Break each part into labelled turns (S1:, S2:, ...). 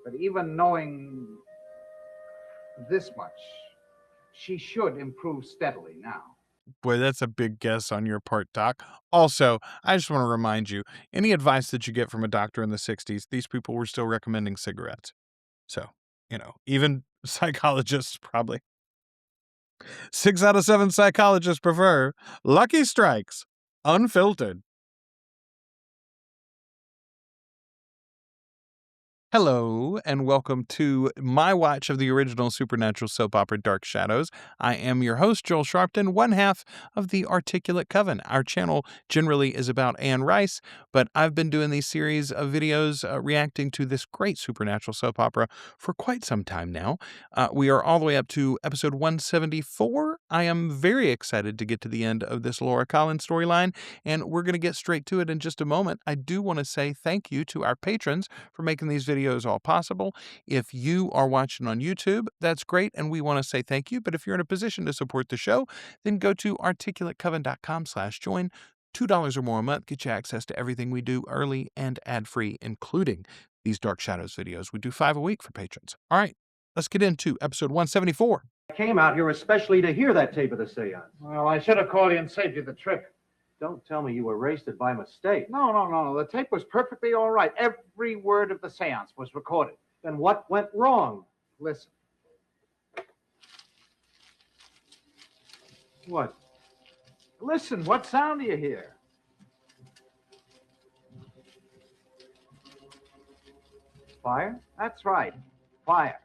S1: But even knowing this much, she should improve steadily now.
S2: Boy, that's a big guess on your part, Doc. Also, I just want to remind you, any advice that you get from a doctor in the 60s, these people were still recommending cigarettes. So, even psychologists probably. 6 out of 7 psychologists prefer Lucky Strikes, unfiltered. Hello, and welcome to my watch of the original supernatural soap opera Dark Shadows. I am your host, Joel Sharpton, one half of the Articulate Coven. Our channel generally is about Anne Rice, but I've been doing these series of videos reacting to this great supernatural soap opera for quite some time now. We are all the way up to episode 174. I am very excited to get to the end of this Lara Collins storyline, and we're going to get straight to it in just a moment. I do want to say thank you to our patrons for making these videos all possible. If you are watching on YouTube, that's great, and we want to say thank you. But if you're in a position to support the show, then go to articulatecoven.com/join. $2 or more a month gets you access to everything we do early and ad-free, including these Dark Shadows videos. We do 5 a week for patrons. All right, let's get into episode 174.
S3: I came out here especially to hear that tape of the seance.
S1: Well, I should have called you and saved you the trip.
S3: Don't tell me you erased it by mistake.
S1: No. The tape was perfectly all right. Every word of the seance was recorded.
S3: Then what went wrong?
S1: Listen.
S3: What?
S1: Listen, what sound do you hear?
S3: Fire?
S1: That's right. Fire.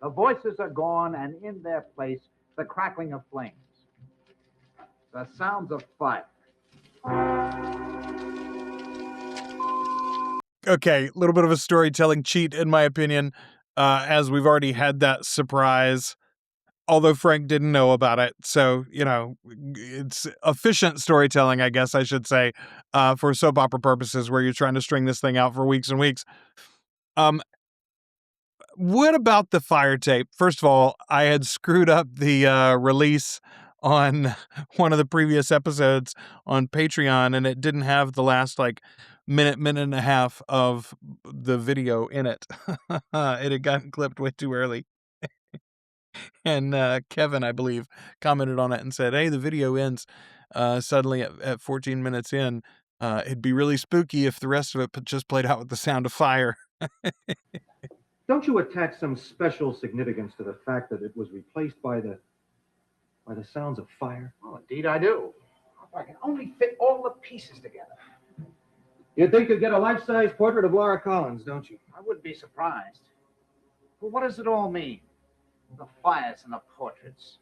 S1: The voices are gone, and in their place, the crackling of flames. The sounds of fire.
S2: Okay, a little bit of a storytelling cheat, in my opinion, as we've already had that surprise, although Frank didn't know about it. So, it's efficient storytelling, I guess I should say, for soap opera purposes, where you're trying to string this thing out for weeks and weeks. What about the fire tape? First of all, I had screwed up the release on one of the previous episodes on Patreon, and it didn't have the last minute and a half of the video in it. It had gotten clipped way too early. And Kevin, I believe, commented on it and said, hey, the video ends suddenly at 14 minutes in. It'd be really spooky if the rest of it just played out with the sound of fire.
S3: Don't you attach some special significance to the fact that it was replaced by the sounds of fire?
S1: Oh, indeed I do. If I can only fit all the pieces together.
S3: You think you'd get a life-size portrait of Lara Collins, don't you?
S1: I wouldn't be surprised. But what does it all mean? The fires and the portraits.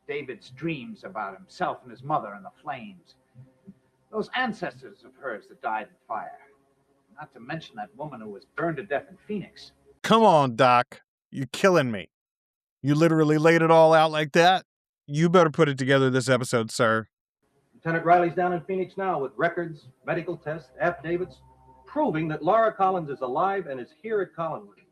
S1: David's dreams about himself and his mother and the flames. Those ancestors of hers that died in fire. Not to mention that woman who was burned to death in Phoenix.
S2: Come on, Doc. You're killing me. You literally laid it all out like that? You better put it together this episode, sir.
S3: Lieutenant Riley's down in Phoenix now with records, medical tests, affidavits, proving that Lara Collins is alive and is here at Collinwood.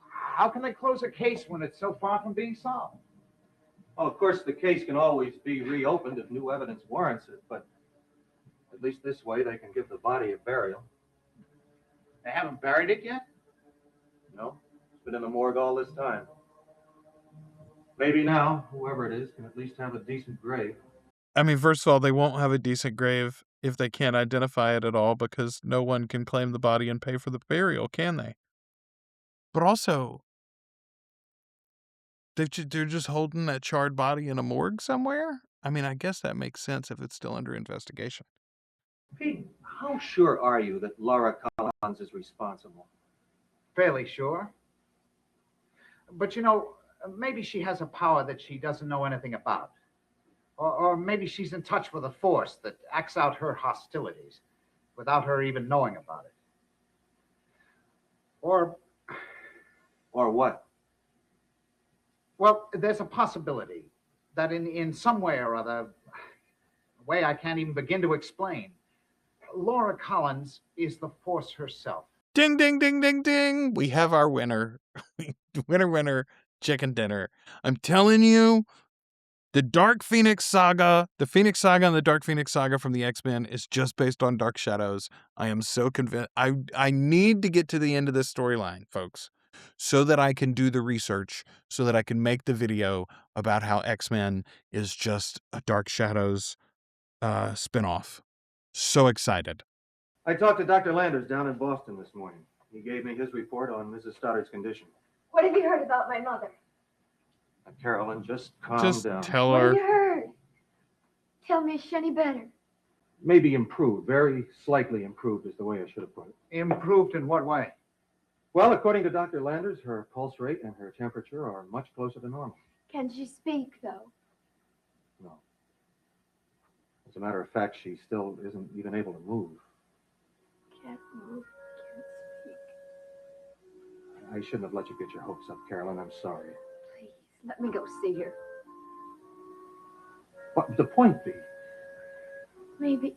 S1: How can they close a case when it's so far from being solved?
S3: Well, of course, the case can always be reopened if new evidence warrants it, but at least this way they can give the body a burial.
S1: They haven't buried it yet?
S3: No, it's been in the morgue all this time. Maybe now, whoever it is, can at least have a decent grave.
S2: I mean, first of all, they won't have a decent grave if they can't identify it at all, because no one can claim the body and pay for the burial, can they? But also, they're just holding that charred body in a morgue somewhere? I mean, I guess that makes sense if it's still under investigation.
S3: Pete, how sure are you that Lara Collins is responsible?
S1: Fairly sure. But maybe she has a power that she doesn't know anything about. Or maybe she's in touch with a force that acts out her hostilities without her even knowing about it. Or
S3: what?
S1: Well, there's a possibility that in some way or other, a way I can't even begin to explain, Lara Collins is the force herself.
S2: Ding, ding, ding, ding, ding. We have our winner. Winner, chicken dinner. I'm telling you, The Dark Phoenix Saga, the Phoenix Saga and the Dark Phoenix Saga from the X-Men is just based on Dark Shadows. I am so convinced. I need to get to the end of this storyline, folks, so that I can do the research, so that I can make the video about how X-Men is just a Dark Shadows spinoff. So excited.
S3: I talked to Dr. Landers down in Boston this morning. He gave me his report on Mrs. Stoddard's condition.
S4: What have you heard about my mother?
S3: Carolyn, just calm down.
S2: Tell
S4: What
S2: her.
S4: have you heard? Tell me, is she any better?
S3: Maybe improved, very slightly improved is the way I should have put it.
S1: Improved in what way?
S3: Well, according to Dr. Landers, her pulse rate and her temperature are much closer to normal.
S4: Can she speak, though?
S3: No. As a matter of fact, she still isn't even able to move.
S4: Can't move, can't speak.
S3: I shouldn't have let you get your hopes up, Carolyn. I'm sorry.
S4: Please, let me go see her.
S3: What would the point be?
S4: Maybe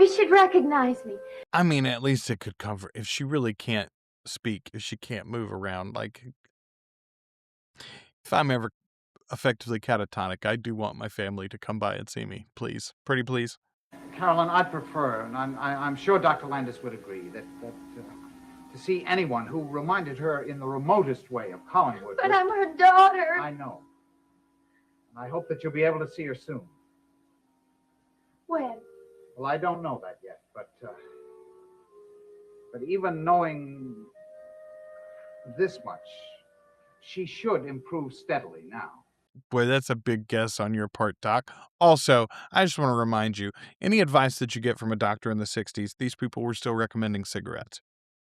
S4: she'd recognize me.
S2: I mean, at least it could cover if she really can't speak, if she can't move around. Like, if I'm ever effectively catatonic, I do want my family to come by and see me, please. Pretty please.
S1: Carolyn, I'd prefer, and I'm sure Dr. Landis would agree, that to see anyone who reminded her in the remotest way of Collinwood.
S4: But I'm her daughter.
S1: I know. And I hope that you'll be able to see her soon.
S4: When?
S1: Well, I don't know that yet, but even knowing this much, she should improve steadily now.
S2: Boy, that's a big guess on your part, Doc. Also, I just want to remind you, any advice that you get from a doctor in the 60s, these people were still recommending cigarettes.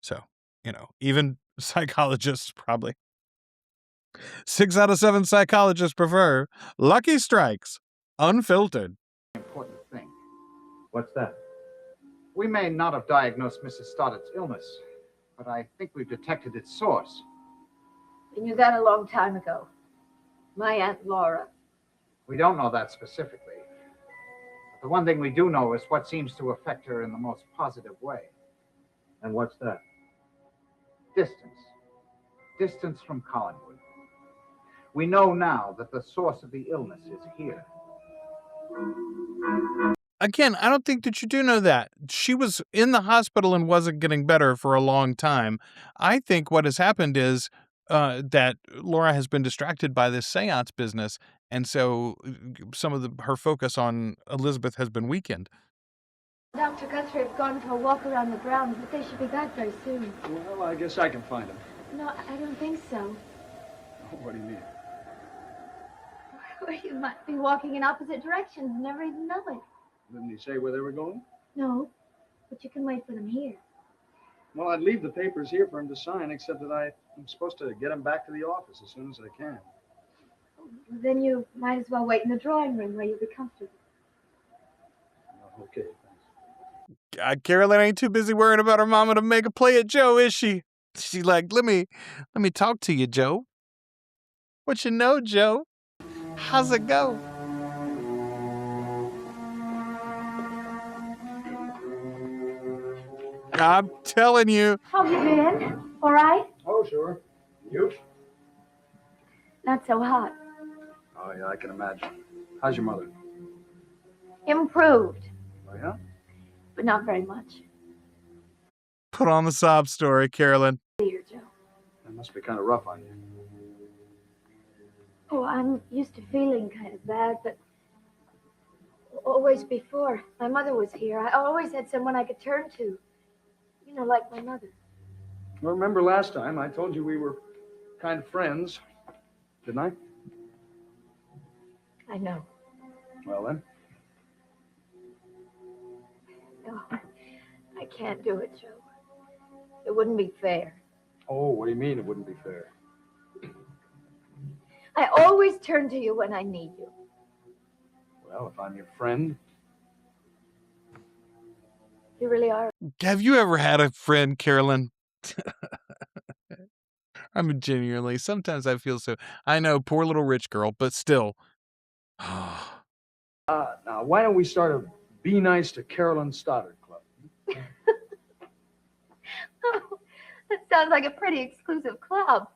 S2: So, even psychologists probably. 6 out of 7 psychologists prefer Lucky Strikes, unfiltered.
S1: Important thing.
S3: What's that?
S1: We may not have diagnosed Mrs. Stoddard's illness, but I think we've detected its source.
S4: We knew that a long time ago. My Aunt Lara.
S1: We don't know that specifically. But the one thing we do know is what seems to affect her in the most positive way.
S3: And what's that?
S1: Distance. Distance from Collinwood. We know now that the source of the illness is here.
S2: Again, I don't think that you do know that. She was in the hospital and wasn't getting better for a long time. I think what has happened is that Laura has been distracted by this seance business, and so some of her focus on Elizabeth has been weakened.
S4: Dr. Guthrie have gone for a walk around the grounds, but they should be back very soon.
S5: Well, I guess I can find him.
S4: No, I don't think so.
S5: What do you mean?
S4: Well, you might be walking in opposite directions and never even know it.
S5: Didn't he say where they were going?
S4: No, but you can wait for them here.
S5: Well, I'd leave the papers here for him to sign, except that I'm supposed to get him back to the office as soon as I can.
S4: Then you might as well wait in the drawing room where you'll be comfortable.
S5: Okay, thanks.
S2: God, Carolyn ain't too busy worrying about her mama to make a play at Joe, is she? She's like, let me talk to you, Joe. What you know, Joe? How's it go? I'm telling you.
S4: How have you been? All right?
S5: Oh, sure. You?
S4: Not so hot.
S5: Oh, yeah, I can imagine. How's your mother?
S4: Improved,
S5: Oh, yeah?
S4: but not very much.
S2: Put on the sob story, Carolyn.
S4: Dear Joe.
S5: That must be kind of rough on you.
S4: Oh, I'm used to feeling kind of bad, but always before my mother was here, I always had someone I could turn to. You know, like my mother.
S5: Well, remember last time I told you we were kind of friends, didn't I?
S4: I know.
S5: Well, then.
S4: No, I can't do it, Joe. It wouldn't be fair.
S5: Oh, what do you mean it wouldn't be fair?
S4: I always turn to you when I need you.
S5: Well, if I'm your friend.
S4: You really are.
S2: Have you ever had a friend, Carolyn? I'm genuinely, sometimes I feel so. I know, poor little rich girl, but still.
S5: Now, why don't we start a Be Nice to Carolyn Stoddard Club?
S4: Oh, that sounds like a pretty exclusive club.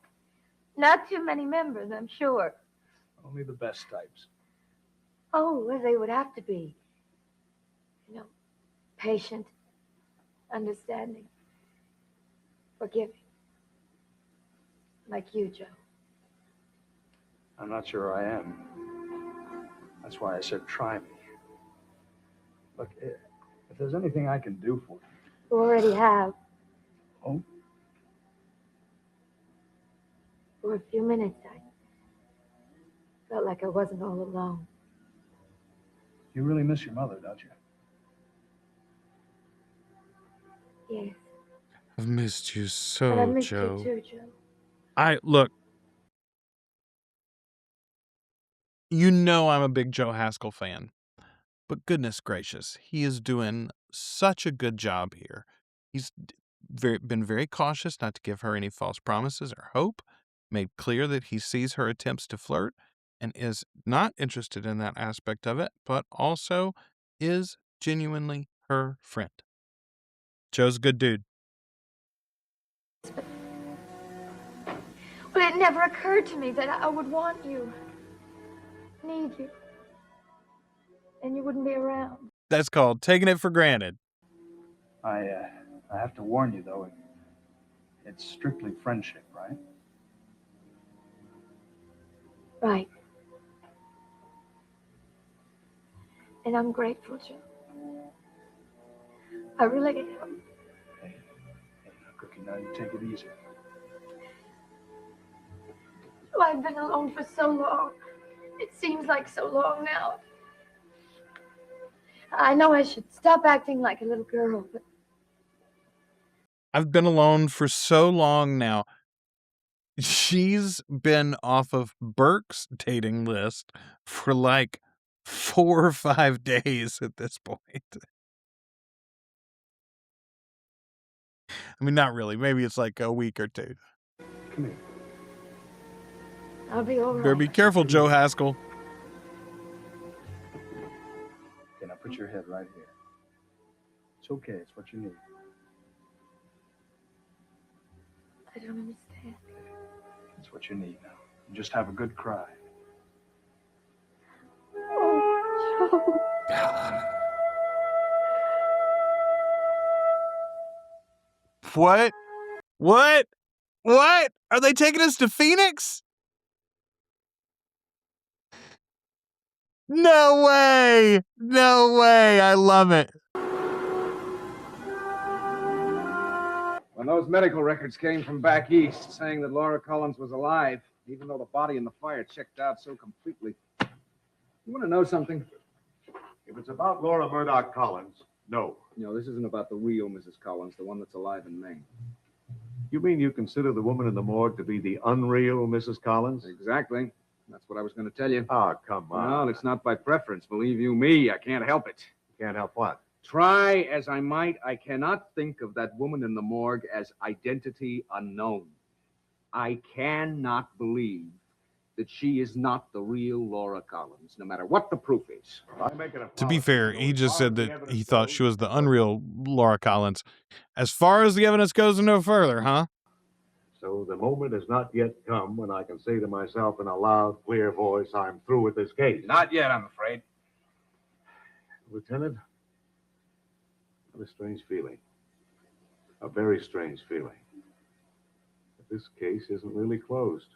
S4: Not too many members, I'm sure.
S5: Only the best types.
S4: Oh, well, they would have to be. You know, patient, understanding, forgiving. Like you, Joe.
S5: I'm not sure I am. That's why I said try me. Look, if there's anything I can do for you.
S4: You already have.
S5: Oh?
S4: For a few minutes, I felt like I wasn't all alone.
S5: You really miss your mother, don't you?
S4: Yes.
S2: I've missed you
S4: But I
S2: so,
S4: missed
S2: Joe.
S4: you too, Joe.
S2: Look. You know I'm a big Joe Haskell fan. But goodness gracious, he is doing such a good job here. He's been very cautious not to give her any false promises or hope, made clear that he sees her attempts to flirt and is not interested in that aspect of it, but also is genuinely her friend. Joe's a good dude.
S4: Well, it never occurred to me that I would want you, need you, and you wouldn't be around.
S2: That's called taking it for granted.
S5: I have to warn you, though, it's strictly friendship, right?
S4: Right. And I'm grateful, Joe. I really am.
S5: Hey, now, Cookie, now you take it easy.
S4: Well, I've been alone for so long. It seems like so long now. I know I should stop acting like a little girl, but
S2: I've been alone for so long now. She's been off of Burke's dating list for like 4 or 5 days at this point. I mean, not really. Maybe it's like a week or two.
S5: Come here.
S4: I'll be all right.
S2: Better be careful, Joe Haskell.
S5: Okay, now put your head right here. It's okay. It's what you need.
S4: I don't understand.
S5: It's what you need now. You just have a good cry.
S4: Oh, Joe.
S2: What? What? What? Are they taking us to Phoenix? No way. No way. I love it.
S6: When those medical records came from back east saying that Lara Collins was alive, even though the body in the fire checked out so completely. You want to know something?
S7: If it's about Laura Murdoch Collins, no.
S6: No, this isn't about the real Mrs. Collins, the one that's alive in Maine.
S7: You mean you consider the woman in the morgue to be the unreal Mrs. Collins?
S6: Exactly. That's what I was going to tell you.
S7: Oh, come on.
S6: Well, it's not by preference. Believe you me, I can't help it.
S7: You can't help what?
S6: Try as I might, I cannot think of that woman in the morgue as identity unknown. I cannot believe that she is not the real Lara Collins, no matter what the proof is.
S2: To be fair, he just said that he thought she was the unreal Lara Collins. As far as the evidence goes, no further, huh?
S7: So the moment has not yet come when I can say to myself in a loud, clear voice, I'm through with this case.
S6: Not yet, I'm afraid.
S7: Lieutenant, I have a strange feeling. A very strange feeling. That this case isn't really closed.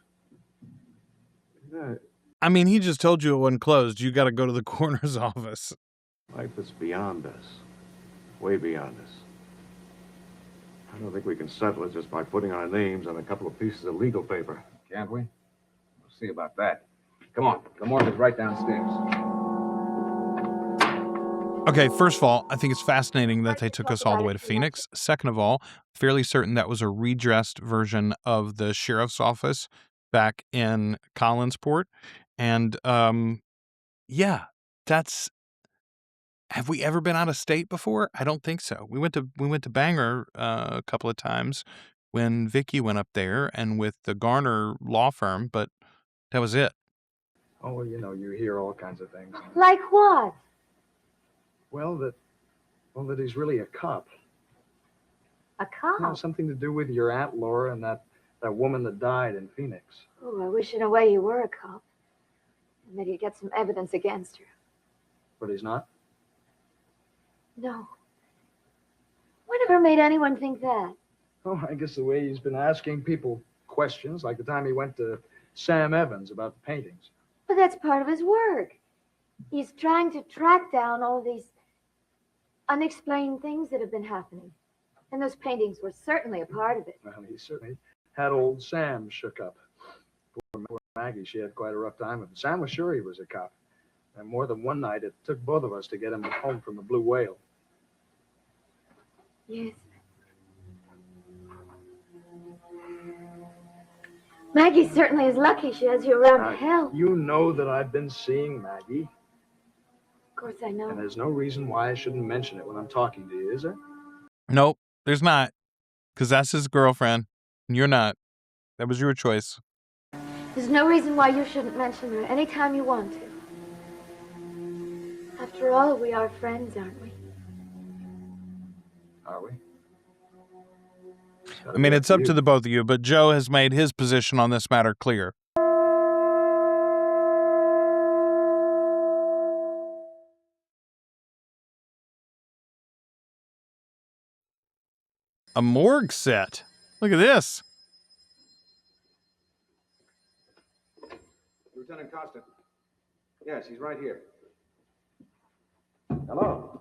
S2: I mean, he just told you it wasn't closed. You got to go to the coroner's office.
S7: Life is beyond us. Way beyond us. I don't think we can settle it just by putting our names on a couple of pieces of legal paper.
S6: Can't we? We'll see about that. Come on, the morgue is right downstairs.
S2: Okay, first of all, I think it's fascinating that they took us all the way to Phoenix. Second of all, fairly certain that was a redressed version of the sheriff's office back in Collinsport. And yeah, that's... Have we ever been out of state before? I don't think so. We went to Bangor a couple of times when Vicky went up there and with the Garner law firm, but that was it.
S5: Oh, well, you know, you hear all kinds of things.
S4: Like what?
S5: Well, that he's really a cop.
S4: A cop?
S5: You know, something to do with your Aunt Laura and that woman that died in Phoenix.
S4: Oh, I wish in a way you were a cop. and that he'd get some evidence against her.
S5: But he's not?
S4: No. Whatever made anyone think that?
S5: Oh, I guess the way he's been asking people questions, like the time he went to Sam Evans about the paintings.
S4: But that's part of his work. He's trying to track down all these unexplained things that have been happening. And those paintings were certainly a part of it.
S5: Well, he certainly had old Sam shook up. Poor Maggie, she had quite a rough time with him. Sam was sure he was a cop. And more than one night, it took both of us to get him home from the Blue Whale.
S4: Yes. Maggie certainly is lucky she has you around to help.
S5: You know that I've been seeing Maggie.
S4: Of course I know.
S5: And there's no reason why I shouldn't mention it when I'm talking to you, is there?
S2: Nope, there's not. Because that's his girlfriend. And you're not. That was your choice.
S4: There's no reason why you shouldn't mention her anytime you want to. After all, we are friends, aren't we?
S5: Are we?
S2: I mean, it's up to the both of you, but Joe has made his position on this matter clear. A morgue set. Look at this.
S3: Lieutenant Costa. Yes, he's right here. Hello.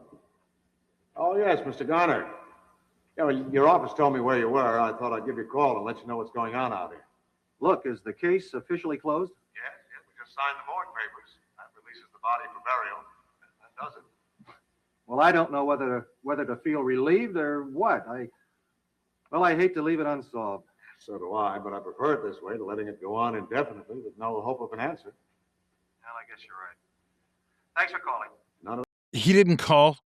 S7: Oh, yes, Mr. Garner. Yeah, well, your office told me where you were. I thought I'd give you a call and let you know what's going on out here.
S3: Look, is the case officially closed?
S7: Yes, we just signed the morgue papers. That releases the body for burial. That does it.
S3: Well, I don't know whether to feel relieved or what. I hate to leave it unsolved.
S7: So do I, but I prefer it this way to letting it go on indefinitely with no hope of an answer.
S3: Well, I guess you're right. Thanks for calling.
S2: He didn't call.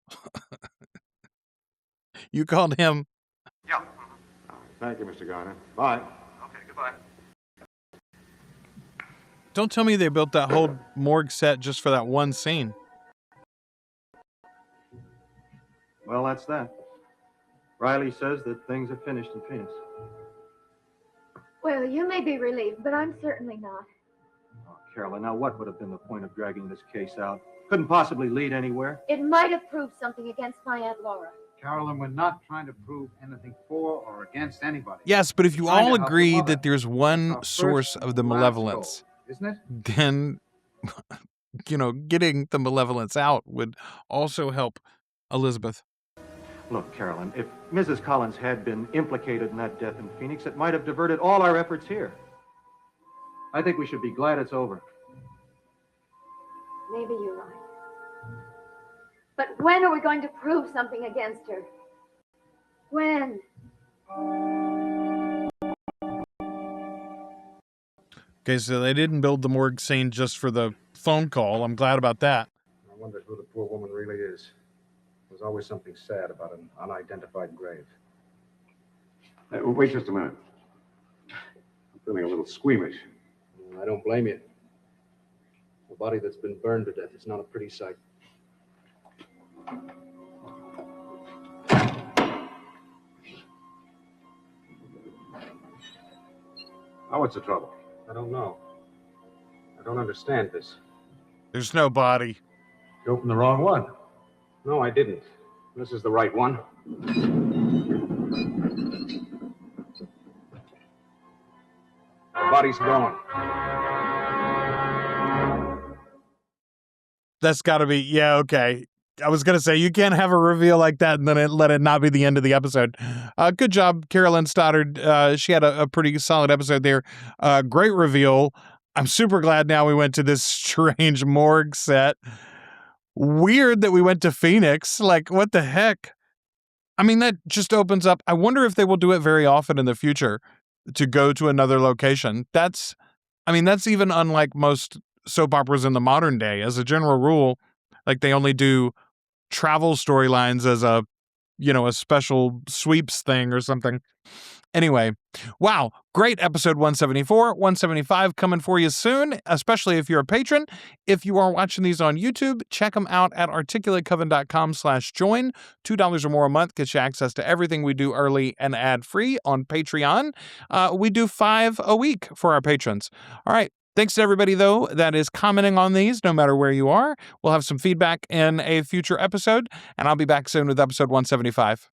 S2: You called him.
S3: Yeah.
S7: All right, thank you, Mr. Garner. Bye.
S3: Okay, goodbye.
S2: Don't tell me they built that whole morgue set just for that one scene.
S3: Well, that's that. Riley says that things are finished in Phoenix.
S4: Well, you may be relieved, but I'm certainly not.
S3: Oh, Carolyn, now what would have been the point of dragging this case out? Couldn't possibly lead anywhere.
S4: It might have proved something against my Aunt Laura.
S1: Carolyn, we're not trying to prove anything for or against anybody.
S2: Yes, but if you
S1: Trying
S2: all
S1: to help the
S2: agree
S1: mother.
S2: that there's one
S1: Our
S2: source
S1: first
S2: of the
S1: and last
S2: malevolence,
S1: goal, isn't it?
S2: then, getting the malevolence out would also help Elizabeth.
S3: Look, Carolyn, if Mrs. Collins had been implicated in that death in Phoenix, it might have diverted all our efforts here. I think we should be glad it's over.
S4: Maybe you're right. But when are we going to prove something against her? When?
S2: Okay, so they didn't build the morgue scene just for the phone call. I'm glad about that.
S5: I wonder who the poor woman really is. There's always something sad about an unidentified grave.
S7: Hey, wait just a minute. I'm feeling a little squeamish.
S5: I don't blame you. A body that's been burned to death is not a pretty sight.
S7: Now, what's the trouble?
S5: I don't know. I don't understand this.
S2: There's no body.
S3: You opened the wrong one.
S5: No, I didn't. This is the right one. The body's gone.
S2: That's got to be, yeah, okay. I was going to say, you can't have a reveal like that and then let it not be the end of the episode. Good job, Carolyn Stoddard. She had a pretty solid episode there. Great reveal. I'm super glad now we went to this strange morgue set. Weird that we went to Phoenix. Like, what the heck? I mean, that just opens up. I wonder if they will do it very often in the future to go to another location. That's even unlike most soap operas in the modern day. As a general rule, like they only do travel storylines as a special sweeps thing or something. Anyway, wow, great episode 174, 175 coming for you soon, especially if you're a patron. If you are watching these on YouTube, check them out at articulatecoven.com/join. $2 or more a month gets you access to everything we do early and ad-free on Patreon. We do 5 a week for our patrons. All right, Thanks to everybody, though, that is commenting on these, no matter where you are. We'll have some feedback in a future episode, and I'll be back soon with episode 175.